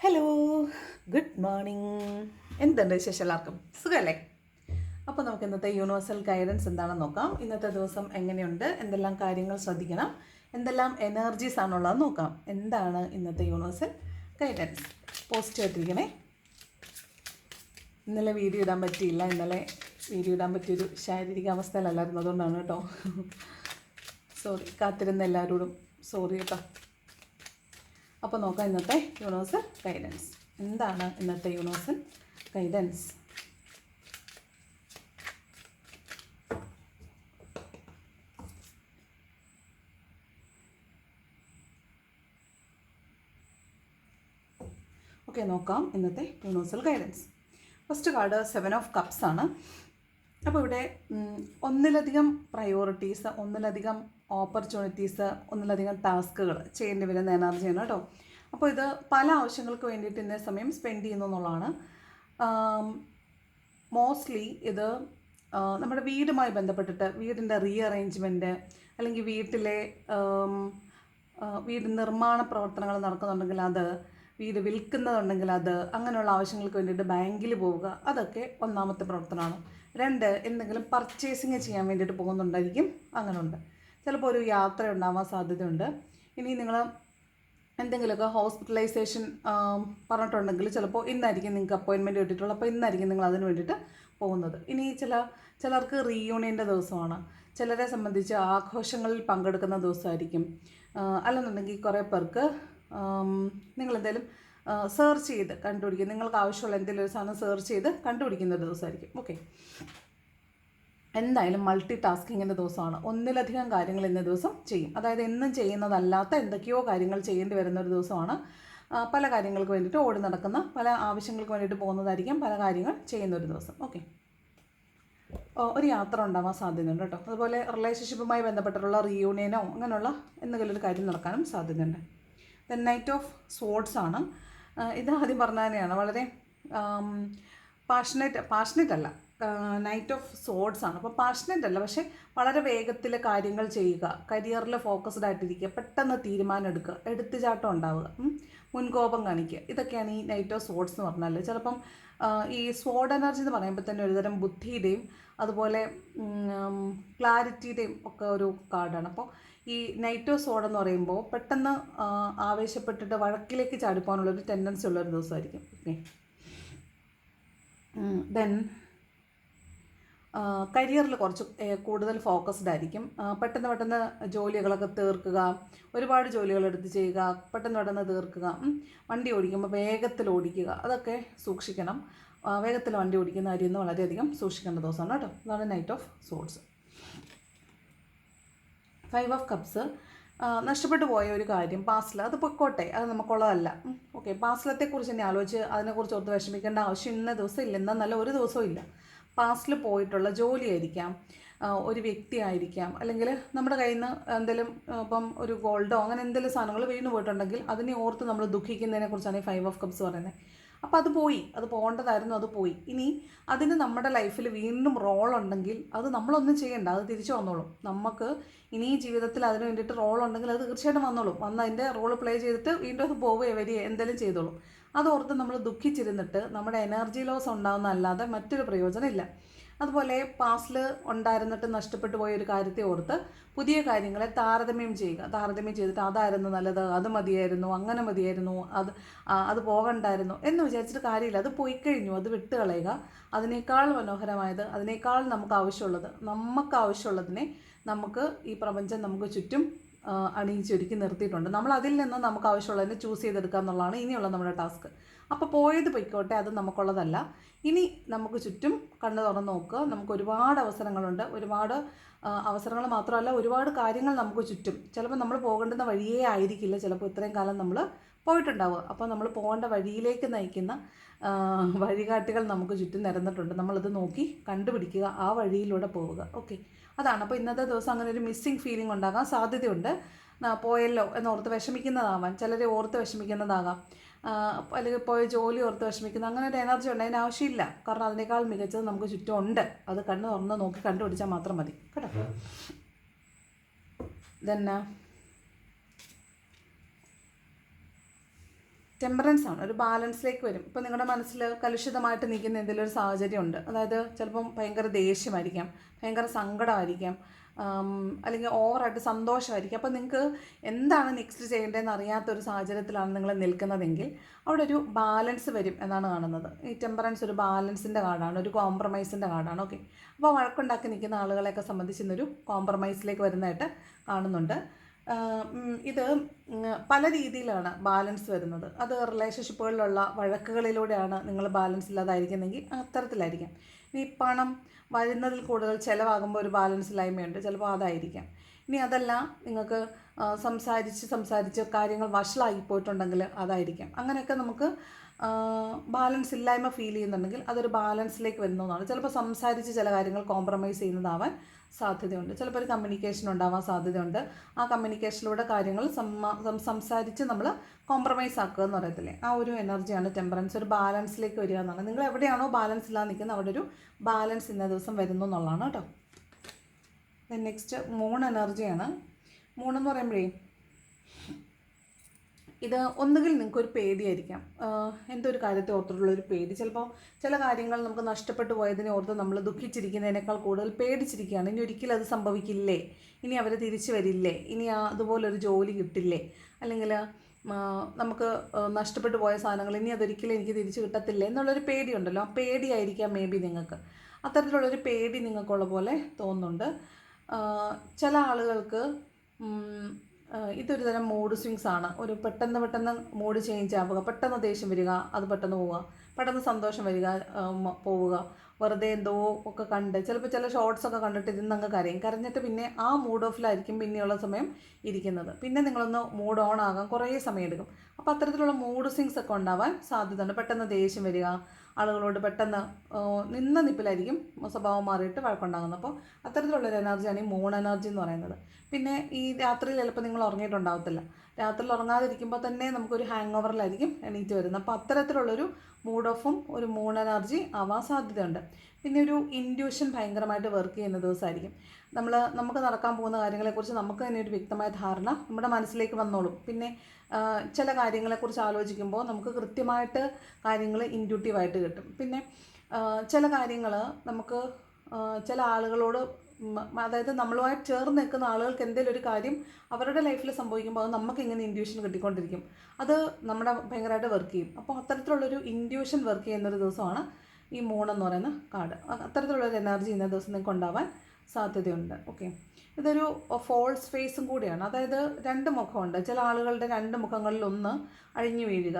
Hello, good morning. എന്തുണ്ട് വിശേഷം? എല്ലാവർക്കും സുഖമല്ലേ? അപ്പോൾ നമുക്ക് ഇന്നത്തെ യൂണിവേഴ്സൽ ഗൈഡൻസ് എന്താണെന്ന് നോക്കാം. ഇന്നത്തെ ദിവസം എങ്ങനെയുണ്ട്, എന്തെല്ലാം കാര്യങ്ങൾ ശ്രദ്ധിക്കണം, എന്തെല്ലാം എനർജീസ് ആണുള്ളതെന്ന് നോക്കാം. എന്താണ് ഇന്നത്തെ യൂണിവേഴ്സൽ ഗൈഡൻസ്? പോസ്റ്റ് ചെയ്തിരിക്കണേ. ഇന്നലെ വീഡിയോ ഇടാൻ പറ്റിയില്ല. ഇന്നലെ വീഡിയോ ഇടാൻ പറ്റിയൊരു ശാരീരിക അവസ്ഥയിലല്ലായിരുന്നു, അതുകൊണ്ടാണ് കേട്ടോ. സോറി, കാത്തിരുന്ന എല്ലാവരോടും സോറി കേട്ടോ. അപ്പോൾ നോക്കാം ഇന്നത്തെ യൂണിവേഴ്സൽ ഗൈഡൻസ്. എന്താണ് ഇന്നത്തെ യൂണിവേഴ്സൽ ഗൈഡൻസ്? ഓക്കെ, നോക്കാം ഇന്നത്തെ universal guidance. First card 7 of cups ആണ്. അപ്പോൾ ഇവിടെ ഒന്നിലധികം പ്രയോറിറ്റീസ്, ഒന്നിലധികം ഓപ്പർച്യൂണിറ്റീസ്, ഒന്നിലധികം ടാസ്കുകൾ ചെയ്യേണ്ടി വരുന്ന എനർജിയാണ് കേട്ടോ. അപ്പോൾ ഇത് പല ആവശ്യങ്ങൾക്ക് വേണ്ടിയിട്ട് ഇന്നേ സമയം സ്പെൻഡ് ചെയ്യുന്നു എന്നുള്ളതാണ്. മോസ്റ്റ്ലി ഇത് നമ്മുടെ വീടുമായി ബന്ധപ്പെട്ടിട്ട്, വീടിൻ്റെ റീഅറേഞ്ച്മെൻറ്റ്, അല്ലെങ്കിൽ വീട് നിർമ്മാണ പ്രവർത്തനങ്ങൾ നടക്കുന്നുണ്ടെങ്കിൽ അത്, വീട് വിൽക്കുന്നതുണ്ടെങ്കിൽ അത്, അങ്ങനെയുള്ള ആവശ്യങ്ങൾക്ക് വേണ്ടിയിട്ട് ബാങ്കിൽ പോവുക, അതൊക്കെ ഒന്നാമത്തെ പ്രവർത്തനമാണ്. 2, എന്തെങ്കിലും പർച്ചേസിങ് ചെയ്യാൻ വേണ്ടിയിട്ട് പോകുന്നുണ്ടായിരിക്കും, അങ്ങനെയുണ്ട്. ചിലപ്പോൾ ഒരു യാത്ര ഉണ്ടാവാൻ സാധ്യതയുണ്ട്. ഇനി നിങ്ങൾ എന്തെങ്കിലുമൊക്കെ ഹോസ്പിറ്റലൈസേഷൻ പറഞ്ഞിട്ടുണ്ടെങ്കിൽ ചിലപ്പോൾ ഇന്നായിരിക്കും നിങ്ങൾക്ക് അപ്പോയിൻമെൻറ്റ് കിട്ടിയിട്ടുള്ളത്, അപ്പോൾ ഇന്നായിരിക്കും നിങ്ങൾ അതിന് വേണ്ടിയിട്ട് പോകുന്നത്. ഇനി ചിലർക്ക് റീയൂണിയൻ്റെ ദിവസമാണ്, ചിലരെ സംബന്ധിച്ച് ആഘോഷങ്ങളിൽ പങ്കെടുക്കുന്ന ദിവസമായിരിക്കും. അല്ലെന്നുണ്ടെങ്കിൽ കുറേ പേർക്ക് നിങ്ങളെന്തെങ്കിലും സെർച്ച് ചെയ്ത് കണ്ടുപിടിക്കുക, നിങ്ങൾക്ക് ആവശ്യമുള്ള എന്തെങ്കിലും ഒരു സാധനം സെർച്ച് ചെയ്ത് കണ്ടുപിടിക്കുന്ന ഒരു ദിവസമായിരിക്കും. ഓക്കെ, എന്തായാലും മൾട്ടി ടാസ്കിങ്ങിൻ്റെ ദിവസമാണ്. ഒന്നിലധികം കാര്യങ്ങൾ ഇന്ന ദിവസം ചെയ്യും. അതായത് എന്നും ചെയ്യുന്നതല്ലാത്ത എന്തൊക്കെയോ കാര്യങ്ങൾ ചെയ്യേണ്ടി വരുന്ന ഒരു ദിവസമാണ്. പല കാര്യങ്ങൾക്ക് വേണ്ടിയിട്ട് ഓടി നടക്കുന്ന, പല ആവശ്യങ്ങൾക്ക് വേണ്ടിയിട്ട് പോകുന്നതായിരിക്കും, പല കാര്യങ്ങൾ ചെയ്യുന്ന ഒരു ദിവസം. ഓക്കെ, ഒരു യാത്ര ഉണ്ടാവാൻ സാധ്യതയുണ്ട് കേട്ടോ. അതുപോലെ റിലേഷൻഷിപ്പുമായി ബന്ധപ്പെട്ടിട്ടുള്ള റീയൂണിയനോ അങ്ങനെയുള്ള എന്തെങ്കിലും ഒരു കാര്യം നടക്കാനും സാധ്യതയുണ്ട്. ദെൻ നൈറ്റ് ഓഫ് സ്വോർഡ്സ് ആണ്. ഇത് ആദ്യം പറഞ്ഞ തന്നെയാണ്, വളരെ പാഷനേറ്റ് അല്ല, നൈറ്റ് ഓഫ് സോഡ്സ് ആണ്. അപ്പോൾ പാഷനേറ്റ് അല്ല, പക്ഷേ വളരെ വേഗത്തിൽ കാര്യങ്ങൾ ചെയ്യുക, കരിയറിൽ ഫോക്കസ്ഡ് ആയിട്ടിരിക്കുക, പെട്ടെന്ന് തീരുമാനം എടുക്കുക, എടുത്തുചാട്ടം ഉണ്ടാവുക, മുൻകോപം കാണിക്കുക, ഇതൊക്കെയാണ് ഈ നൈറ്റ് ഓഫ് സോഡ്സ് എന്ന് പറഞ്ഞാൽ. ചിലപ്പം ഈ സ്വോർഡ് എനർജി എന്ന് പറയുമ്പോൾ തന്നെ ഒരുതരം ബുദ്ധിയുടെയും അതുപോലെ ക്ലാരിറ്റിയുടെയും ഒക്കെ ഒരു കാർഡാണ്. അപ്പോൾ ഈ നൈറ്റ് ഓഫ് സോഡ് എന്ന് പറയുമ്പോൾ പെട്ടെന്ന് ആവേശപ്പെട്ടിട്ട് വഴക്കിലേക്ക് ചാടിപ്പോകാനുള്ളൊരു ടെൻഡൻസി ഉള്ളൊരു ദിവസമായിരിക്കും. ഓക്കെ, ദെൻ കരിയറിൽ കുറച്ച് കൂടുതൽ ഫോക്കസ്ഡ് ആയിരിക്കും. പെട്ടെന്ന് ജോലികളൊക്കെ തീർക്കുക, ഒരുപാട് ജോലികൾ എടുത്ത് ചെയ്യുക, പെട്ടെന്ന് തീർക്കുക. വണ്ടി ഓടിക്കുമ്പോൾ വേഗത്തിൽ ഓടിക്കുക, അതൊക്കെ സൂക്ഷിക്കണം. വേഗത്തിൽ വണ്ടി ഓടിക്കുന്ന കാര്യം വളരെയധികം സൂക്ഷിക്കേണ്ട ദിവസമാണ് കേട്ടോ. അതാണ് knight of swords. 5 of cups, നഷ്ടപ്പെട്ടു പോയ ഒരു കാര്യം പാസ്റ്റിൽ, അത് പൊക്കോട്ടെ, അത് നമുക്കുള്ളതല്ല. ഓക്കെ, പാസ്റ്റിലത്തെക്കുറിച്ച് തന്നെ ആലോചിച്ച് അതിനെക്കുറിച്ച് ഓർത്ത് വിഷമിക്കേണ്ട ആവശ്യം ഇന്ന ദിവസം ഇല്ല, എന്നാൽ നല്ല ഒരു ദിവസവും ഇല്ല. പാസ്റ്റിൽ പോയിട്ടുള്ള ജോലിയായിരിക്കാം, ഒരു വ്യക്തിയായിരിക്കാം, അല്ലെങ്കിൽ നമ്മുടെ കയ്യിൽ നിന്ന് എന്തെങ്കിലും ഇപ്പം ഒരു ഗോൾഡോ അങ്ങനെ എന്തെങ്കിലും സാധനങ്ങൾ വീണ് പോയിട്ടുണ്ടെങ്കിൽ അതിനെ ഓർത്ത് നമ്മൾ ദുഃഖിക്കുന്നതിനെക്കുറിച്ചാണ് ഈ 5 ഓഫ് കപ്സ് പറയുന്നത്. അപ്പോൾ അത് പോയി, അത് പോകേണ്ടതായിരുന്നു, അത് പോയി. ഇനി അതിന് നമ്മുടെ ലൈഫിൽ വീണ്ടും റോളുണ്ടെങ്കിൽ അത് നമ്മളൊന്നും ചെയ്യണ്ട, അത് തിരിച്ചു വന്നോളും. നമുക്ക് ഇനി ജീവിതത്തിൽ അതിന് വേണ്ടിയിട്ട് റോളുണ്ടെങ്കിൽ അത് തീർച്ചയായിട്ടും വന്നോളും. വന്ന് അതിൻ്റെ റോൾ പ്ലേ ചെയ്തിട്ട് വീണ്ടും അത് പോവുകയോ വരികയോ എന്തെങ്കിലും ചെയ്തോളും. അതോർത്ത് നമ്മൾ ദുഃഖിച്ചിരുന്നിട്ട് നമ്മുടെ എനർജി ലോസ് ഉണ്ടാകുന്നതല്ലാതെ മറ്റൊരു പ്രയോജനമില്ല. അതുപോലെ പാസ്റ്റിൽ ഉണ്ടായിരുന്നിട്ട് നഷ്ടപ്പെട്ടു പോയ ഒരു കാര്യത്തെ ഓർത്ത് പുതിയ കാര്യങ്ങളെ താരതമ്യം ചെയ്തിട്ട് അതായിരുന്നു നല്ലത്, അത് മതിയായിരുന്നു, അങ്ങനെ മതിയായിരുന്നു, അത് പോകണ്ടായിരുന്നു എന്ന് വിചാരിച്ചിട്ട് കാര്യമില്ല. അത് പോയി കഴിഞ്ഞു, അത് വിട്ട് കളയുക. അതിനേക്കാൾ മനോഹരമായത്, അതിനേക്കാൾ നമുക്ക് ആവശ്യമുള്ളതിനെ നമുക്ക് ഈ പ്രപഞ്ചം നമുക്ക് ചുറ്റും അണിയിച്ചൊരുക്കി നിർത്തിയിട്ടുണ്ട്. നമ്മൾ അതിൽ നിന്ന് നമുക്ക് ആവശ്യമുള്ളതിനെ ചൂസ് ചെയ്തെടുക്കുക എന്നുള്ളതാണ് ഇനിയുള്ള നമ്മുടെ ടാസ്ക്. അപ്പോൾ പോയത് പൊയ്ക്കോട്ടെ, അത് നമുക്കുള്ളതല്ല. ഇനി നമുക്ക് ചുറ്റും കണ്ണു തുറന്ന് നോക്കുക. നമുക്ക് ഒരുപാട് അവസരങ്ങളുണ്ട്, ഒരുപാട് അവസരങ്ങൾ മാത്രമല്ല, ഒരുപാട് കാര്യങ്ങൾ നമുക്ക് ചുറ്റും. ചിലപ്പോൾ നമ്മൾ പോകേണ്ടുന്ന വഴിയേ ആയിരിക്കില്ല ചിലപ്പോൾ ഇത്രയും കാലം നമ്മൾ പോയിട്ടുണ്ടാവുക. അപ്പോൾ നമ്മൾ പോകേണ്ട വഴിയിലേക്ക് നയിക്കുന്ന വഴികാട്ടികൾ നമുക്ക് ചുറ്റും നിരന്നിട്ടുണ്ട്. നമ്മളത് നോക്കി കണ്ടുപിടിക്കുക, ആ വഴിയിലൂടെ പോവുക. ഓക്കെ, അതാണ്. അപ്പോൾ ഇന്നത്തെ ദിവസം അങ്ങനെ ഒരു മിസ്സിങ് ഫീലിംഗ് ഉണ്ടാകാൻ സാധ്യതയുണ്ട്. പോയല്ലോ എന്നോർത്ത് വിഷമിക്കുന്നതാവാം, ചിലരെ ഓർത്ത് വിഷമിക്കുന്നതാകാം, അല്ലെങ്കിൽ പോയ ജോലി ഓർത്ത് വിഷമിക്കുന്ന അങ്ങനെ ഒരു എനർജി ഉണ്ട്. അതിന് ആവശ്യമില്ല, കാരണം അതിനേക്കാൾ മികച്ചത് നമുക്ക് ചുറ്റും ഉണ്ട്. അത് കണ്ണ് തുറന്ന് നോക്കി കണ്ടുപിടിച്ചാൽ മാത്രം മതി കേട്ടോ. ഇതന്നെ ടെമ്പറൻസ് ആണ്, ഒരു ബാലൻസിലേക്ക് വരും. ഇപ്പോൾ നിങ്ങളുടെ മനസ്സിൽ കലുഷിതമായിട്ട് നിൽക്കുന്ന എന്തെങ്കിലും ഒരു സാഹചര്യം ഉണ്ട്, അതായത് ചിലപ്പം ഭയങ്കര ദേഷ്യമായിരിക്കാം, ഭയങ്കര സങ്കടമായിരിക്കാം, അല്ലെങ്കിൽ ഓവറായിട്ട് സന്തോഷമായിരിക്കും. അപ്പോൾ നിങ്ങൾക്ക് എന്താണ് നെക്സ്റ്റ് ചെയ്യേണ്ടതെന്ന് അറിയാത്തൊരു സാഹചര്യത്തിലാണ് നിങ്ങൾ നിൽക്കുന്നതെങ്കിൽ അവിടെ ഒരു ബാലൻസ് വരും എന്നാണ് കാണുന്നത്. ഈ ടെമ്പറൻസ് ഒരു ബാലൻസിൻ്റെ കാർഡാണ്, ഒരു കോംപ്രമൈസിൻ്റെ കാർഡാണ്. ഓക്കെ, അപ്പോൾ വഴക്കുണ്ടാക്കി നിൽക്കുന്ന ആളുകളെയൊക്കെ സംബന്ധിച്ച് ഇന്നൊരു കോംപ്രമൈസിലേക്ക് വരുന്നതായിട്ട് കാണുന്നുണ്ട്. ഇത് പല രീതിയിലാണ് ബാലൻസ് വരുന്നത്. അത് റിലേഷൻഷിപ്പുകളിലുള്ള വഴക്കുകളിലൂടെയാണ് നിങ്ങൾ ബാലൻസ് ഇല്ലാതായിരിക്കുന്നെങ്കിൽ അത്തരത്തിലായിരിക്കാം. ഇനി പണം വരുന്നതിൽ കൂടുതൽ ചിലവാകുമ്പോൾ ഒരു ബാലൻസ് ഇല്ലായ്മയുണ്ട്, ചിലപ്പോൾ അതായിരിക്കാം. ഇനി അതല്ല, നിങ്ങൾക്ക് സംസാരിച്ച് കാര്യങ്ങൾ വഷളായി പോയിട്ടുണ്ടെങ്കിൽ അതായിരിക്കാം. അങ്ങനെയൊക്കെ നമുക്ക് ബാലൻസ് ഇല്ലായ്മ ഫീൽ ചെയ്യുന്നുണ്ടെങ്കിൽ അതൊരു ബാലൻസിലേക്ക് വരുന്നതാണ്. ചിലപ്പോൾ സംസാരിച്ച് ചില കാര്യങ്ങൾ കോംപ്രമൈസ് ചെയ്യുന്നതാവാൻ സാധ്യതയുണ്ട്. ചിലപ്പോൾ ഒരു കമ്മ്യൂണിക്കേഷൻ ഉണ്ടാവാൻ സാധ്യതയുണ്ട്. ആ കമ്മ്യൂണിക്കേഷനിലൂടെ കാര്യങ്ങൾ സംസാരിച്ച് നമ്മൾ കോംപ്രമൈസ് ആക്കുക എന്ന് പറയത്തില്ലേ, ആ ഒരു എനർജിയാണ് ടെമ്പറൻസ്. ഒരു ബാലൻസിലേക്ക് വരിക എന്നാണ്. നിങ്ങൾ എവിടെയാണോ ബാലൻസ് ഇല്ലാതെ നിൽക്കുന്നത് അവിടെ ഒരു ബാലൻസ് ഇന്ന ദിവസം വരുന്നു എന്നുള്ളതാണ് കേട്ടോ. നെക്സ്റ്റ് മൂൺ എനർജിയാണ്. മൂണെന്ന് പറയുമ്പോഴേ ഇത് ഒന്നുകിൽ നിങ്ങൾക്കൊരു പേടിയായിരിക്കാം, എന്തൊരു കാര്യത്തെ ഓർത്തിട്ടുള്ളൊരു പേടി. ചിലപ്പോൾ ചില കാര്യങ്ങൾ നമുക്ക് നഷ്ടപ്പെട്ടു പോയതിനെ ഓർത്ത് നമ്മൾ ദുഃഖിച്ചിരിക്കുന്നതിനേക്കാൾ കൂടുതൽ പേടിച്ചിരിക്കുകയാണ്. ഇനി ഒരിക്കലും അത് സംഭവിക്കില്ലേ, ഇനി അവർ തിരിച്ചു വരില്ലേ, ഇനി അതുപോലൊരു ജോലി കിട്ടില്ലേ, അല്ലെങ്കിൽ നമുക്ക് നഷ്ടപ്പെട്ടു പോയ സാധനങ്ങൾ ഇനി അതൊരിക്കലും എനിക്ക് തിരിച്ചു കിട്ടത്തില്ലേ എന്നുള്ളൊരു പേടിയുണ്ടല്ലോ. ആ പേടിയായിരിക്കാം മേ ബി നിങ്ങൾക്ക്. അത്തരത്തിലുള്ളൊരു പേടി നിങ്ങൾക്കുള്ള പോലെ തോന്നുന്നുണ്ട്. ചില ആളുകൾക്ക് ഇതൊരു തരം മൂഡ് സ്വിങ്സ് ആണ്. ഒരു പെട്ടെന്ന് മൂഡ് ചേഞ്ച് ആവുക, പെട്ടെന്ന് ദേഷ്യം വരിക, അത് പെട്ടെന്ന് പോവുക, പെട്ടെന്ന് സന്തോഷം വരിക, പോവുക, വെറുതെ എന്തോ ഒക്കെ കണ്ട് ചിലപ്പോൾ ചില ഷോർട്സൊക്കെ കണ്ടിട്ട് ഇരുന്നങ്ങ് കരഞ്ഞിട്ട് പിന്നെ ആ മൂഡ് ഓഫിലായിരിക്കും പിന്നെയുള്ള സമയം ഇരിക്കുന്നത്. പിന്നെ നിങ്ങളൊന്ന് മൂഡ് ഓൺ ആകാൻ കുറേ സമയം എടുക്കും. അപ്പോൾ അത്തരത്തിലുള്ള മൂഡ് സ്വിങ്സ് ഒക്കെ ഉണ്ടാവാൻ സാധ്യതയുണ്ട്. പെട്ടെന്ന് ദേഷ്യം വരിക, ആളുകളോട് പെട്ടെന്ന് നിന്ന നിപ്പിലായിരിക്കും സ്വഭാവം മാറിയിട്ട് വഴക്കുണ്ടാകുന്നത്. അപ്പോൾ അത്തരത്തിലുള്ളൊരു എനർജിയാണ് ഈ മൂൺ എനർജി എന്ന് പറയുന്നത്. പിന്നെ ഈ രാത്രിയിൽ ചിലപ്പോൾ നിങ്ങൾ ഉറങ്ങിയിട്ടുണ്ടാകത്തില്ല. രാത്രിയിൽ ഉറങ്ങാതിരിക്കുമ്പോൾ തന്നെ നമുക്കൊരു ഹാങ് ഓവറിലായിരിക്കും എണീറ്റ് വരുന്നത്. അപ്പോൾ അത്തരത്തിലുള്ളൊരു മൂഡ് ഓഫും ഒരു മൂൺ എനർജി ആവാൻ സാധ്യതയുണ്ട്. പിന്നെ ഒരു ഇൻഡ്യൂഷൻ ഭയങ്കരമായിട്ട് വർക്ക് ചെയ്യുന്ന ദിവസമായിരിക്കും. നമുക്ക് നടക്കാൻ പോകുന്ന കാര്യങ്ങളെക്കുറിച്ച് നമുക്ക് തന്നെ ഒരു വ്യക്തമായ ധാരണ നമ്മുടെ മനസ്സിലേക്ക് വന്നോളും. പിന്നെ ചില കാര്യങ്ങളെക്കുറിച്ച് ആലോചിക്കുമ്പോൾ നമുക്ക് കൃത്യമായിട്ട് കാര്യങ്ങൾ ഇൻറ്റ്യൂട്ടീവായിട്ട് കിട്ടും. പിന്നെ ചില കാര്യങ്ങൾ നമുക്ക് ചില ആളുകളോട്, അതായത് നമ്മളുമായിട്ട് ചേർന്ന് നിൽക്കുന്ന ആളുകൾക്ക് എന്തെങ്കിലും ഒരു കാര്യം അവരുടെ ലൈഫിൽ സംഭവിക്കുമ്പോൾ അത് നമുക്കിങ്ങനെ ഇൻഡ്യൂഷൻ കിട്ടിക്കൊണ്ടിരിക്കും. അത് നമ്മുടെ ഭയങ്കരമായിട്ട് വർക്ക് ചെയ്യും. അപ്പോൾ അത്തരത്തിലുള്ളൊരു ഇൻഡ്യൂഷൻ വർക്ക് ചെയ്യുന്നൊരു ദിവസമാണ് ഈ മൂൺ എന്ന് പറയുന്ന കാർഡ്. അത്തരത്തിലുള്ളൊരു എനർജി ഇന്ന ദിവസം നിങ്ങൾക്ക് ഉണ്ടാവാൻ സാധ്യതയുണ്ട്. ഓക്കെ, ഇതൊരു ഫോൾസ് ഫേസും കൂടിയാണ്. അതായത് രണ്ട് മുഖമുണ്ട്. ചില ആളുകളുടെ രണ്ട് മുഖങ്ങളിൽ ഒന്ന് അഴിഞ്ഞു വീഴുക.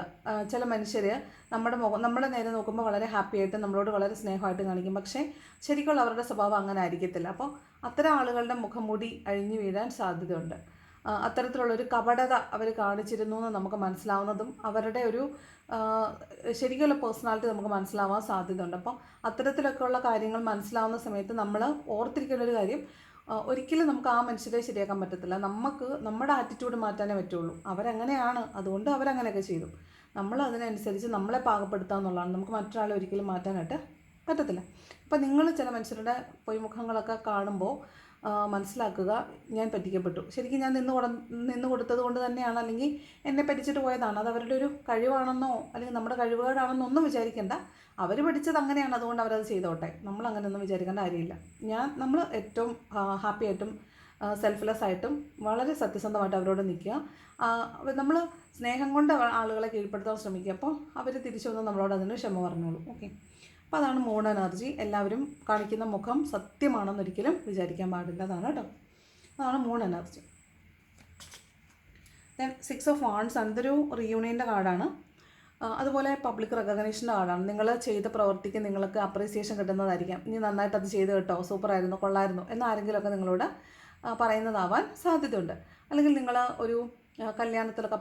ചില മനുഷ്യർ നമ്മുടെ നേരെ നോക്കുമ്പോൾ വളരെ ഹാപ്പി ആയിട്ട് നമ്മളോട് വളരെ സ്നേഹമായിട്ട് കാണിക്കും, പക്ഷേ ശരിക്കുള്ള അവരുടെ സ്വഭാവം അങ്ങനെ ആയിരിക്കത്തില്ല. അപ്പോൾ അത്തരം ആളുകളുടെ മുഖംമൂടി അഴിഞ്ഞു വീഴാൻ സാധ്യതയുണ്ട്. അത്തരത്തിലുള്ളൊരു കപടത അവർ കാണിച്ചിരുന്നു എന്ന് നമുക്ക് മനസ്സിലാവുന്നതും അവരുടെ ഒരു ശരിക്കുള്ള പേഴ്സണാലിറ്റി നമുക്ക് മനസ്സിലാവാൻ സാധ്യതയുണ്ട്. അപ്പോൾ അത്തരത്തിലൊക്കെയുള്ള കാര്യങ്ങൾ മനസ്സിലാവുന്ന സമയത്ത് നമ്മൾ ഓർത്തിരിക്കേണ്ട ഒരു കാര്യം, ഒരിക്കലും നമുക്ക് ആ മനുഷ്യരെ ശരിയാക്കാൻ പറ്റത്തില്ല. നമുക്ക് നമ്മുടെ ആറ്റിറ്റ്യൂഡ് മാറ്റാനേ പറ്റുള്ളൂ. അവരങ്ങനെയാണ്, അതുകൊണ്ട് അവരങ്ങനെയൊക്കെ ചെയ്തു. നമ്മൾ അതിനനുസരിച്ച് നമ്മളെ പാകപ്പെടുത്തുക എന്നുള്ളതാണ്. നമുക്ക് മറ്റൊരാളെ ഒരിക്കലും മാറ്റാനായിട്ട് പറ്റത്തില്ല. അപ്പോൾ നിങ്ങൾ ചില മനുഷ്യരുടെ പൊയ്മുഖങ്ങളൊക്കെ കാണുമ്പോൾ മനസ്സിലാക്കുക, ഞാൻ പറ്റിക്കപ്പെട്ടു. ശരിക്കും ഞാൻ നിന്ന് കൊടുത്തത് കൊണ്ട് തന്നെയാണ്, അല്ലെങ്കിൽ എന്നെ പറ്റിച്ചിട്ട് പോയതാണ്. അത് അവരുടെ ഒരു കഴിവാണെന്നോ അല്ലെങ്കിൽ നമ്മുടെ കഴിവുകേടാണെന്നോ ഒന്നും വിചാരിക്കേണ്ട. അവർ പഠിച്ചത് അങ്ങനെയാണ്, അതുകൊണ്ട് അവരത് ചെയ്തോട്ടെ. നമ്മൾ അങ്ങനെയൊന്നും വിചാരിക്കേണ്ട കാര്യമില്ല. നമ്മൾ ഏറ്റവും ഹാപ്പി ആയിട്ടും സെൽഫ്ലെസ് ആയിട്ടും വളരെ സത്യസന്ധമായിട്ട് അവരോട് നിൽക്കുക. നമ്മൾ സ്നേഹം കൊണ്ട് ആളുകളെ കീഴ്പ്പെടുത്താൻ ശ്രമിക്കുക. അപ്പോൾ അവർ തിരിച്ചു വന്ന് നമ്മളോട് അതിന് ക്ഷമ പറഞ്ഞോളൂ. ഓക്കെ, അപ്പോൾ അതാണ് മൂൺ എനർജി. എല്ലാവരും കാണിക്കുന്ന മുഖം സത്യമാണെന്നൊരിക്കലും വിചാരിക്കാൻ പാടില്ല. അതാണ് കേട്ടോ, അതാണ് moon energy. Then 6 of wants ആണ്. ഇതൊരു റിയൂണിയൻ്റെ കാർഡാണ്. അതുപോലെ പബ്ലിക് റെക്കഗ്നേഷൻ്റെ കാർഡാണ്. നിങ്ങൾ ചെയ്ത പ്രവൃത്തിക്ക് നിങ്ങൾക്ക് അപ്രീസിയേഷൻ കിട്ടുന്നതായിരിക്കാം. ഇനി നന്നായിട്ട് അത് ചെയ്ത് കേട്ടോ, സൂപ്പറായിരുന്നു, കൊള്ളായിരുന്നു എന്ന് ആരെങ്കിലുമൊക്കെ നിങ്ങളോട് പറയുന്നതാവാൻ സാധ്യതയുണ്ട്. അല്ലെങ്കിൽ നിങ്ങൾ ഒരു കല്യാണത്തിലൊക്കെ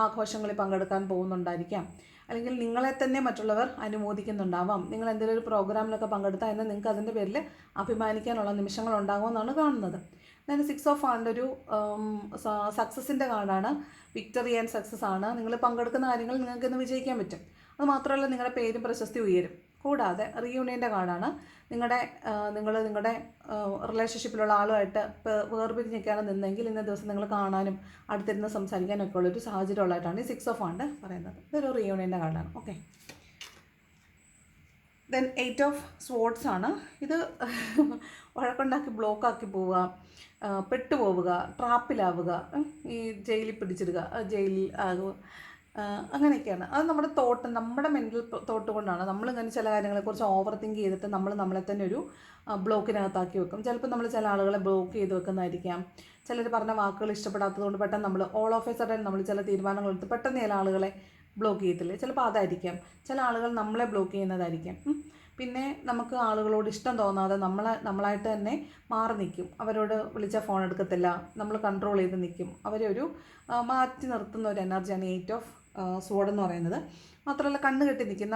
ആഘോഷങ്ങളിൽ പങ്കെടുക്കാൻ പോകുന്നുണ്ടായിരിക്കാം. അല്ലെങ്കിൽ നിങ്ങളെ തന്നെ മറ്റുള്ളവർ അനുമോദിക്കുന്നുണ്ടാവാം. നിങ്ങൾ എന്തെങ്കിലും ഒരു പ്രോഗ്രാമിലൊക്കെ പങ്കെടുത്താൽ എന്ന് നിങ്ങൾക്ക് അതിൻ്റെ പേരിൽ അഭിമാനിക്കാനുള്ള നിമിഷങ്ങളുണ്ടാകുമെന്നാണ് കാണുന്നത്. then 6 ഓഫ് വാണ്ട് ഒരു സക്സസിൻ്റെ കാർഡാണ്. വിക്ടറി ആൻഡ് സക്സസ് ആണ്. നിങ്ങൾ പങ്കെടുക്കുന്ന കാര്യങ്ങൾ നിങ്ങൾക്ക് ഇന്ന് വിജയിക്കാൻ പറ്റും. അത് മാത്രമല്ല നിങ്ങളുടെ പേരും പ്രശസ്തി ഉയരും. കൂടാതെ റീയൂണിയൻ്റെ കാർഡാണ്. നിങ്ങളുടെ റിലേഷൻഷിപ്പിലുള്ള ആളുമായിട്ട് വേർപിരിഞ്ഞ് നിൽക്കാതെ നിന്നെങ്കിൽ ഇന്ന ദിവസം നിങ്ങൾ കാണാനും അടുത്തിരുന്ന് സംസാരിക്കാനും ഒക്കെ ഉള്ളൊരു സാഹചര്യം ഉള്ളതായിട്ടാണ് ഈ 6 ഓഫ് വാണ്ട് പറയുന്നത്. ഇതൊരു റീയൂണിയൻ്റെ കാർഡാണ്. ഓക്കെ, ദെൻ 8 ഓഫ് സ്വോർഡ്സ് ആണ്. ഇത് വഴക്കുണ്ടാക്കി ബ്ലോക്കാക്കി പോവുക, പെട്ടുപോവുക, ട്രാപ്പിലാവുക, ഈ ജയിലിൽ പിടിച്ചിടുക, ജയിലിൽ ആകുക, അങ്ങനെയൊക്കെയാണ്. അത് നമ്മുടെ മെൻ്റൽ തോട്ട് കൊണ്ടാണ്. നമ്മളിങ്ങനെ ചില കാര്യങ്ങളെക്കുറിച്ച് ഓവർ തിങ്ക് ചെയ്തിട്ട് നമ്മളെ തന്നെ ഒരു ബ്ലോക്കിനകത്താക്കി വെക്കും. ചിലപ്പോൾ നമ്മൾ ചില ആളുകളെ ബ്ലോക്ക് ചെയ്ത് വെക്കുന്നതായിരിക്കാം. ചിലർ പറഞ്ഞ വാക്കുകൾ ഇഷ്ടപ്പെടാത്തതുകൊണ്ട് പെട്ടെന്ന് നമ്മൾ ഓൾ ഓഫ് എ സഡൻ നമ്മൾ ചില തീരുമാനങ്ങൾ എടുത്ത് പെട്ടെന്ന് ചില ആളുകളെ ബ്ലോക്ക് ചെയ്യത്തില്ലേ, ചിലപ്പോൾ അതായിരിക്കാം. ചില ആളുകൾ നമ്മളെ ബ്ലോക്ക് ചെയ്യുന്നതായിരിക്കും. പിന്നെ നമുക്ക് ആളുകളോട് ഇഷ്ടം തോന്നാതെ നമ്മളായിട്ട് തന്നെ മാറി നിൽക്കും. അവരോട് വിളിച്ചാൽ ഫോൺ എടുക്കത്തില്ല, നമ്മൾ കൺട്രോൾ ചെയ്ത് നിൽക്കും. അവരെ ഒരു മാറ്റി നിർത്തുന്ന ഒരു എനർജിയാണ് 8 ഓഫ് സ്വോർഡ് എന്ന് പറയുന്നത്. മാത്രമല്ല കണ്ണ് കെട്ടി നിൽക്കും.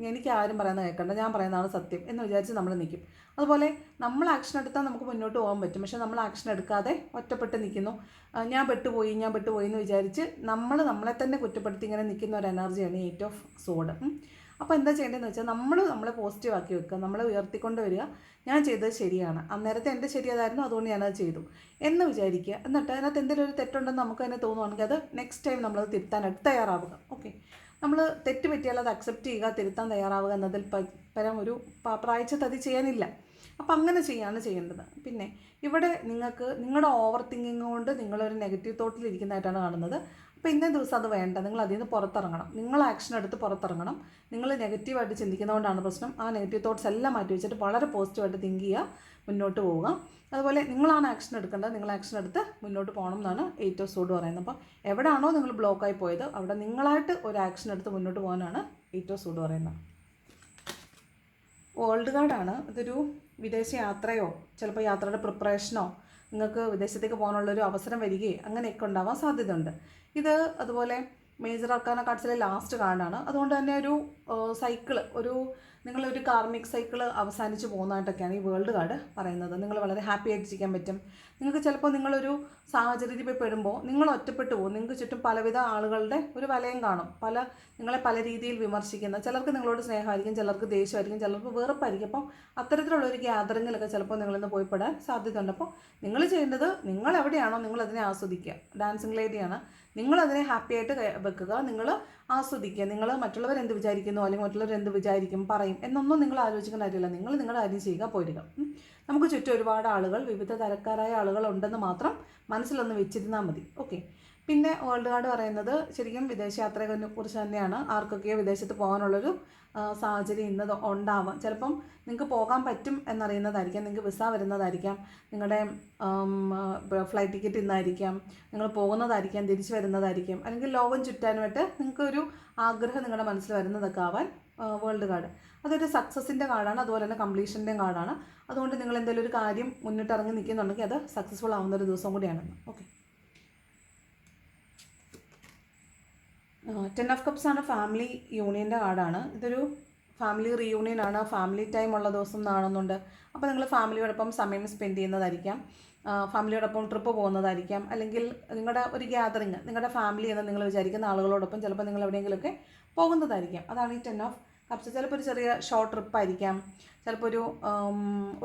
എനിക്ക് ആരും പറയുന്നത് കേൾക്കണ്ട, ഞാൻ പറയുന്നതാണ് സത്യം എന്ന് വിചാരിച്ച് നമ്മൾ നിൽക്കും. അതുപോലെ നമ്മൾ ആക്ഷൻ എടുത്താൽ നമുക്ക് മുന്നോട്ട് പോകാൻ പറ്റും. പക്ഷേ നമ്മൾ ആക്ഷൻ എടുക്കാതെ ഒറ്റപ്പെട്ട് നിൽക്കുന്നു. ഞാൻ പെട്ടുപോയി എന്ന് വിചാരിച്ച് നമ്മളെ തന്നെ കുറ്റപ്പെടുത്തി ഇങ്ങനെ നിൽക്കുന്ന ഒരു എനർജിയാണ് 8 ഓഫ് സ്വോർഡ്. അപ്പോൾ എന്താ ചെയ്യേണ്ടതെന്ന് വെച്ചാൽ നമ്മളെ പോസിറ്റീവ് ആക്കി വെക്കുക, നമ്മളെ ഉയർത്തിക്കൊണ്ട് വരിക. ഞാൻ ചെയ്തത് ശരിയാണ്, അന്നേരത്തെ എൻ്റെ ശരി അതായിരുന്നു, അതുകൊണ്ട് ഞാനത് ചെയ്തു എന്ന് വിചാരിക്കുക. എന്നിട്ട് അതിനകത്ത് എന്തെങ്കിലും ഒരു തെറ്റുണ്ടെന്ന് നമുക്ക് തന്നെ തോന്നുവാണെങ്കിൽ അത് നെക്സ്റ്റ് ടൈം നമ്മളത് തിരുത്താനായിട്ട് തയ്യാറാവുക. ഓക്കെ, നമ്മൾ തെറ്റ് പറ്റിയാൽ അത് അക്സെപ്റ്റ് ചെയ്യുക, തിരുത്താൻ തയ്യാറാവുക എന്നതിൽ പരം ഒരു പ്രായച്ചിട്ട് അത് ചെയ്യാനില്ല. അപ്പോൾ അങ്ങനെ ചെയ്യേണ്ടത്. പിന്നെ ഇവിടെ നിങ്ങളുടെ ഓവർ തിങ്കിങ് കൊണ്ട് നിങ്ങളൊരു നെഗറ്റീവ് തോട്ടിലിരിക്കുന്നതായിട്ടാണ് കാണുന്നത്. അപ്പോൾ ഇന്നേ ദിവസം അത് വേണ്ട, നിങ്ങൾ അതിൽ നിന്ന് പുറത്തിറങ്ങണം. നിങ്ങൾ ആക്ഷൻ എടുത്ത് പുറത്തിറങ്ങണം. നിങ്ങൾ നെഗറ്റീവായിട്ട് ചിന്തിക്കുന്നതുകൊണ്ടാണ് പ്രശ്നം. ആ നെഗറ്റീവ് തോട്ട്സ് എല്ലാം മാറ്റി വെച്ചിട്ട് വളരെ പോസിറ്റീവായിട്ട് തിങ്ക് ചെയ്യുക, മുന്നോട്ട് പോവുക. അതുപോലെ നിങ്ങളാണ് ആക്ഷൻ എടുക്കേണ്ടത്. നിങ്ങൾ ആക്ഷൻ എടുത്ത് മുന്നോട്ട് പോകണം എന്നാണ് 8 ഓഫ് സ്വോർഡ് പറയുന്നത്. അപ്പോൾ എവിടെയാണോ നിങ്ങൾ ബ്ലോക്കായി പോയത് അവിടെ നിങ്ങളായിട്ട് ഒരു ആക്ഷൻ എടുത്ത് മുന്നോട്ട് പോകാനാണ് 8 ഓഫ് സ്വോർഡ് പറയുന്നത്. വേൾഡ് കാർഡാണ്. ഇതൊരു വിദേശ യാത്രയോ ചിലപ്പോൾ യാത്രയുടെ പ്രിപ്പറേഷനോ നിങ്ങൾക്ക് വിദേശത്തേക്ക് പോകാനുള്ളൊരു അവസരം വരികയോ അങ്ങനെയൊക്കെ ഉണ്ടാവാൻ സാധ്യതയുണ്ട്. ഇത് അതുപോലെ മേജർ അർക്കാന കാർഡ്സിലെ ലാസ്റ്റ് കാർഡാണ്. അതുകൊണ്ട് തന്നെ ഒരു നിങ്ങളൊരു കാർമിക് സൈക്കിൾ അവസാനിച്ച് പോകുന്നതായിട്ടൊക്കെയാണ് ഈ വേൾഡ് കാർഡ് പറയുന്നത്. നിങ്ങൾ വളരെ ഹാപ്പി ആയിട്ടിരിക്കാൻ പറ്റും. നിങ്ങൾക്ക് ചിലപ്പോൾ നിങ്ങളൊരു സാഹചര്യത്തിൽ പോയി പെടുമ്പോൾ നിങ്ങൾ ഒറ്റപ്പെട്ടു പോകും. നിങ്ങൾക്ക് ചുറ്റും പലവിധ ആളുകളുടെ ഒരു വലയം കാണും, നിങ്ങളെ പല രീതിയിൽ വിമർശിക്കുന്ന. ചിലർക്ക് നിങ്ങളോട് സ്നേഹമായിരിക്കും, ചിലർക്ക് ദേഷ്യമായിരിക്കും, ചിലർക്ക് വെറുപ്പായിരിക്കും. അപ്പം അത്തരത്തിലുള്ളൊരു ഗ്യാതറിങ്ങിലൊക്കെ ചിലപ്പോൾ നിങ്ങളിന്ന് പോയി പെടാൻ സാധ്യതയുണ്ട്. അപ്പോൾ നിങ്ങൾ ചെയ്യേണ്ടത്, നിങ്ങൾ എവിടെയാണോ നിങ്ങൾ അതിനെ ആസ്വദിക്കുക. ഡാൻസിങ് ലേഡിയാണ്, നിങ്ങളതിനെ ഹാപ്പി ആയിട്ട് വെക്കുക, നിങ്ങൾ ആസ്വദിക്കുക. നിങ്ങൾ മറ്റുള്ളവർ എന്ത് വിചാരിക്കുന്നു അല്ലെങ്കിൽ മറ്റുള്ളവർ എന്ത് വിചാരിക്കും പറയും എന്നൊന്നും നിങ്ങൾ ആലോചിക്കേണ്ട കാര്യമില്ല. നിങ്ങൾ നിങ്ങളുടെ കാര്യം ചെയ്യുക, പോരുക. നമുക്ക് ചുറ്റും ഒരുപാട് ആളുകൾ, വിവിധ തരക്കാരായ ആളുകൾ ഉണ്ടെന്ന് മാത്രം മനസ്സിലൊന്ന് വെച്ചിരുന്നാൽ മതി. ഓക്കെ, പിന്നെ വേൾഡ് കാർഡ് പറയുന്നത് ശരിക്കും വിദേശയാത്രയെ കുറിച്ച് തന്നെയാണ്. ആർക്കൊക്കെയോ വിദേശത്ത് പോകാനുള്ളൊരു സാഹചര്യം ഇന്നത് ഉണ്ടാവാം. ചിലപ്പം നിങ്ങൾക്ക് പോകാൻ പറ്റും എന്നറിയുന്നതായിരിക്കാം, നിങ്ങൾക്ക് വിസ വരുന്നതായിരിക്കാം, നിങ്ങളുടെ ഫ്ലൈറ്റ് ടിക്കറ്റ് ഇന്നായിരിക്കാം, നിങ്ങൾ പോകുന്നതായിരിക്കാം, തിരിച്ചു വരുന്നതായിരിക്കും, അല്ലെങ്കിൽ ലോകം ചുറ്റാനുമായിട്ട് നിങ്ങൾക്കൊരു ആഗ്രഹം നിങ്ങളുടെ മനസ്സിൽ വരുന്നതൊക്കെ ആവാൻ വേൾഡ് കാർഡ്. അതൊരു സക്സസിൻ്റെ കാർഡാണ്, അതുപോലെ തന്നെ കംപ്ലീഷൻ്റെയും കാർഡാണ്. അതുകൊണ്ട് നിങ്ങൾ എന്തെങ്കിലും ഒരു കാര്യം മുന്നിട്ടിറങ്ങി നിൽക്കുന്നുണ്ടെങ്കിൽ അത് സക്സസ്ഫുൾ ആവുന്നൊരു ദിവസം കൂടിയാണെന്ന്. ഓക്കെ, 10 ഓഫ് കപ്സ് ആണ്, ഫാമിലി യൂണിയൻ്റെ കാർഡാണ്. ഇതൊരു ഫാമിലി റീയൂണിയൻ ആണ്, ഫാമിലി ടൈം ഉള്ള ദിവസം കാണുന്നുണ്ട്. അപ്പോൾ നിങ്ങൾ ഫാമിലിയോടൊപ്പം സമയം സ്പെൻഡ് ചെയ്യുന്നതായിരിക്കാം, ഫാമിലിയോടൊപ്പം ട്രിപ്പ് പോകുന്നതായിരിക്കാം, അല്ലെങ്കിൽ നിങ്ങളുടെ ഒരു ഗ്യാതറിങ്, നിങ്ങളുടെ ഫാമിലി എന്ന് നിങ്ങൾ വിചാരിക്കുന്ന ആളുകളോടൊപ്പം ചിലപ്പോൾ നിങ്ങൾ എവിടെയെങ്കിലുമൊക്കെ പോകുന്നതായിരിക്കാം. അതാണ് ഈ 10 ഓഫ് കപ്സ്. ചിലപ്പോൾ ഒരു ചെറിയ ഷോർട്ട് ട്രിപ്പായിരിക്കാം, ചിലപ്പോൾ ഒരു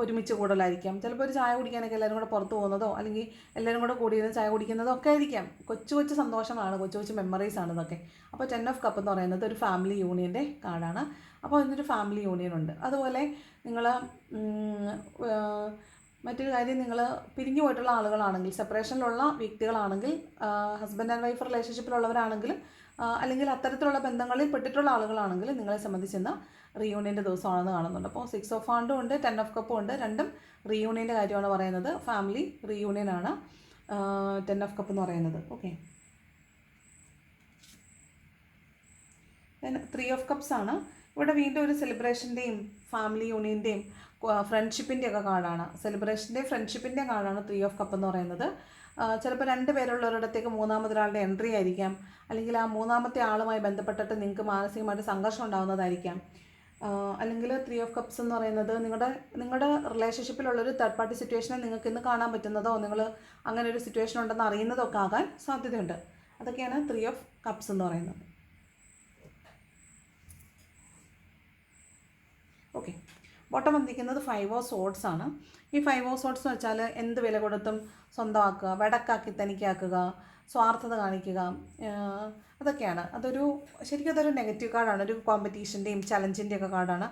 ഒരുമിച്ച് കൂടലായിരിക്കാം, ചിലപ്പോൾ ഒരു ചായ കുടിക്കാനൊക്കെ എല്ലാവരും കൂടെ പുറത്ത് പോകുന്നതോ അല്ലെങ്കിൽ എല്ലാവരും കൂടെ കൂടിയിരുന്ന് ചായ കുടിക്കുന്നതോ ഒക്കെ ആയിരിക്കാം. കൊച്ചു സന്തോഷമാണ്, കൊച്ചു മെമ്മറീസാണ് ഇതൊക്കെ. അപ്പോൾ 10 ഓഫ് കപ്പ് എന്ന് പറയുന്നത് ഒരു ഫാമിലി യൂണിയൻ്റെ കാർഡാണ്. അപ്പോൾ ഇതിനൊരു ഫാമിലി യൂണിയൻ ഉണ്ട്. അതുപോലെ നിങ്ങൾ മറ്റൊരു കാര്യം, നിങ്ങൾ പിരിഞ്ഞു പോയിട്ടുള്ള ആളുകളാണെങ്കിൽ, സെപ്പറേഷനിലുള്ള വ്യക്തികളാണെങ്കിൽ, ഹസ്ബൻഡ് ആൻഡ് വൈഫ് റിലേഷൻഷിപ്പിലുള്ളവരാണെങ്കിൽ, അല്ലെങ്കിൽ അത്തരത്തിലുള്ള ബന്ധങ്ങളിൽ പെട്ടിട്ടുള്ള ആളുകളാണെങ്കിൽ നിങ്ങളെ സംബന്ധിച്ചെന്ന റീയൂണിയൻ്റെ ദിവസമാണെന്ന് കാണുന്നുണ്ട്. അപ്പോൾ 6 ഓഫ് വാണ്ടും ഉണ്ട്, 10 ഓഫ് കപ്പും ഉണ്ട്. രണ്ടും റീയൂണിയൻ്റെ കാര്യമാണ് പറയുന്നത്. ഫാമിലി റീയൂണിയനാണ് 10 ഓഫ് കപ്പ് എന്ന് പറയുന്നത്. ഓക്കെ, 3 ഓഫ് കപ്സ് ആണ്. ഇവിടെ വീണ്ടും ഒരു സെലിബ്രേഷൻ്റെയും ഫാമിലി യൂണിയൻ്റെയും ഫ്രണ്ട്ഷിപ്പിൻ്റെ ഒക്കെ കാർഡാണ്. സെലിബ്രേഷൻ്റെയും ഫ്രണ്ട്ഷിപ്പിൻ്റെയും കാർഡാണ് 3 ഓഫ് കപ്പ് എന്ന് പറയുന്നത്. ചിലപ്പോൾ 2 പേരുള്ളവരിടത്തേക്ക് മൂന്നാമതൊരാളുടെ എൻട്രി ആയിരിക്കാം, അല്ലെങ്കിൽ ആ മൂന്നാമത്തെ ആളുമായി ബന്ധപ്പെട്ടിട്ട് നിങ്ങൾക്ക് മാനസികമായിട്ട് സംഘർഷം ഉണ്ടാകുന്നതായിരിക്കാം. അല്ലെങ്കിൽ 3 ഓഫ് കപ്സ് എന്ന് പറയുന്നത് നിങ്ങളുടെ റിലേഷൻഷിപ്പിലുള്ളൊരു തേർഡ് പാർട്ടി സിറ്റുവേഷനെ നിങ്ങൾക്ക് ഇന്ന് കാണാൻ പറ്റുന്നതോ നിങ്ങൾ അങ്ങനെ ഒരു സിറ്റുവേഷൻ ഉണ്ടെന്ന് അറിയുന്നതൊക്കെ ആകാൻ സാധ്യതയുണ്ട്. അതൊക്കെയാണ് 3 ഓഫ് കപ്സ് എന്ന് പറയുന്നത്. ഓക്കെ. ബോട്ടം വന്നിരിക്കുന്നത് 5 ഓഫ് സോഡ്സ് ആണ്. ഈ 5 ഓഫ് സോഡ്സ് എന്ന് വെച്ചാൽ എന്ത് വില കൊടുത്തും സ്വന്തമാക്കുക, വെടക്കാക്കി തനിക്കാക്കുക, സ്വാർത്ഥത കാണിക്കുക, അതൊക്കെയാണ്. ശരിക്കും അതൊരു നെഗറ്റീവ് കാർഡാണ്. ഒരു കോമ്പറ്റീഷൻ്റെയും ചലഞ്ചിൻ്റെയും ഒക്കെ കാർഡാണ്.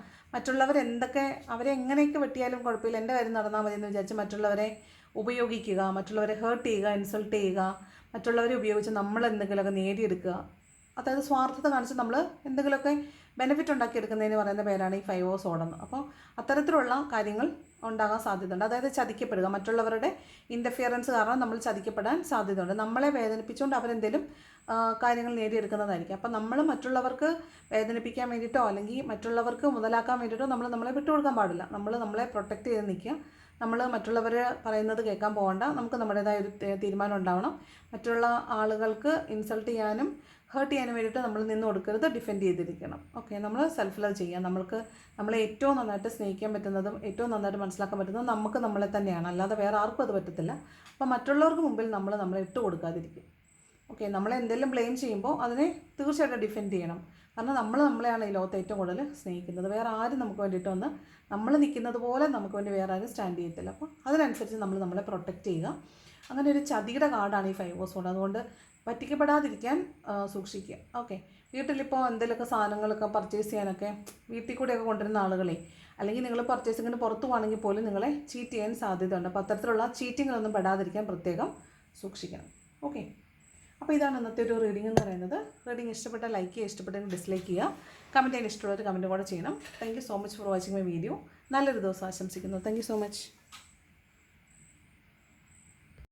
അവരെ എങ്ങനെയൊക്കെ വെട്ടിയാലും കുഴപ്പമില്ല, എൻ്റെ കാര്യം നടന്നാൽ മതി എന്ന് വിചാരിച്ച് മറ്റുള്ളവരെ ഉപയോഗിക്കുക, മറ്റുള്ളവരെ ഹേർട്ട് ചെയ്യുക, ഇൻസൾട്ട് ചെയ്യുക, മറ്റുള്ളവരെ ഉപയോഗിച്ച് നമ്മൾ എന്തെങ്കിലുമൊക്കെ നേടിയെടുക്കുക. അതായത് സ്വാർത്ഥത കാണിച്ച് നമ്മൾ എന്തെങ്കിലുമൊക്കെ ബെനിഫിറ്റ് ഉണ്ടാക്കിയെടുക്കുന്നതിന് പറയുന്ന പേരാണ് ഈ 5 ഓഫ് സോഡ് എന്ന്. അപ്പോൾ അത്തരത്തിലുള്ള കാര്യങ്ങൾ ഉണ്ടാകാൻ സാധ്യതയുണ്ട്. അതായത് ചതിക്കപ്പെടുക, മറ്റുള്ളവരുടെ ഇൻ്റർഫിയറൻസ് കാരണം നമ്മൾ ചതിക്കപ്പെടാൻ സാധ്യതയുണ്ട്. നമ്മളെ വേദനിപ്പിച്ചുകൊണ്ട് അവരെന്തെങ്കിലും കാര്യങ്ങൾ നേടിയെടുക്കുന്നതായിരിക്കും. അപ്പം നമ്മൾ മറ്റുള്ളവർക്ക് വേദനിപ്പിക്കാൻ വേണ്ടിയിട്ടോ അല്ലെങ്കിൽ മറ്റുള്ളവർക്ക് മുതലാക്കാൻ വേണ്ടിയിട്ടോ നമ്മളെ വിട്ടുകൊടുക്കാൻ പാടില്ല. നമ്മളെ പ്രൊട്ടക്റ്റ് ചെയ്ത് നിൽക്കുക. നമ്മൾ മറ്റുള്ളവർ പറയുന്നത് കേൾക്കാൻ പോകണ്ട. നമുക്ക് നമ്മുടേതായ ഒരു തീരുമാനം ഉണ്ടാവണം. മറ്റുള്ള ആളുകൾക്ക് ഇൻസൾട്ട് ചെയ്യാനും ഹേർട്ട് ചെയ്യാനും വേണ്ടിയിട്ട് നമ്മൾ നിന്ന് കൊടുക്കരുത്, ഡിഫെൻഡ് ചെയ്തിരിക്കണം. ഓക്കെ. നമ്മൾ സെൽഫ് ലവ് ചെയ്യുക. നമ്മളെ ഏറ്റവും നന്നായിട്ട് സ്നേഹിക്കാൻ പറ്റുന്നതും ഏറ്റവും നന്നായിട്ട് മനസ്സിലാക്കാൻ പറ്റുന്നതും നമുക്ക് നമ്മളെ തന്നെയാണ്, അല്ലാതെ വേറെ ആർക്കും അത് പറ്റത്തില്ല. അപ്പോൾ മറ്റുള്ളവർക്ക് മുമ്പിൽ നമ്മളെ ഇട്ട് കൊടുക്കാതിരിക്കും. ഓക്കെ. നമ്മളെന്തെങ്കിലും ബ്ലെയിം ചെയ്യുമ്പോൾ അതിനെ തീർച്ചയായിട്ടും ഡിഫെൻഡ് ചെയ്യണം. കാരണം നമ്മളെയാണ് ഈ ലോകത്ത് ഏറ്റവും കൂടുതൽ സ്നേഹിക്കുന്നത്. വേറെ ആരും നമുക്ക് വേണ്ടിയിട്ട് നമ്മൾ നിൽക്കുന്നത് പോലെ നമുക്ക് വേണ്ടി വേറെ ആരും സ്റ്റാൻഡ് ചെയ്യത്തില്ല. അപ്പോൾ അതിനനുസരിച്ച് നമ്മളെ പ്രൊട്ടക്റ്റ് ചെയ്യുക. അങ്ങനെ ഒരു ചതിയുടെ കാർഡാണ് ഈ 5 ഓഫ് സോഡ്. അതുകൊണ്ട് പറ്റിക്കപ്പെടാതിരിക്കാൻ സൂക്ഷിക്കുക. ഓക്കെ. വീട്ടിലിപ്പോൾ എന്തെങ്കിലുമൊക്കെ സാധനങ്ങളൊക്കെ പർച്ചേസ് ചെയ്യാനൊക്കെ വീട്ടിൽ കൂടെയൊക്കെ കൊണ്ടുവരുന്ന ആളുകളെ, അല്ലെങ്കിൽ നിങ്ങൾ പർച്ചേസിങ്ങിന് പുറത്ത് പോകണമെങ്കിൽ പോലും നിങ്ങളെ ചീറ്റ് ചെയ്യാൻ സാധ്യതയുണ്ട്. അപ്പോൾ അത്തരത്തിലുള്ള ചീറ്റിങ്ങിലൊന്നും പെടാതിരിക്കാൻ പ്രത്യേകം സൂക്ഷിക്കണം. ഓക്കെ. അപ്പോൾ ഇതാണ് ഇന്നത്തെ ഒരു റീഡിംഗ് എന്ന് പറയുന്നത്. റീഡിംഗ് ഇഷ്ടപ്പെട്ടാൽ ലൈക്ക് ചെയ്യുക, ഇഷ്ടപ്പെട്ടെങ്കിൽ ഡിസ്ലൈക്ക് ചെയ്യുക. കമൻറ്റ് ചെയ്യാൻ ഇഷ്ടമുള്ളവർ കമൻറ്റ് കൂടെ ചെയ്യണം. Thank you so much for watching my video. നല്ലൊരു ദിവസം ആശംസിക്കുന്നു. Thank you so much.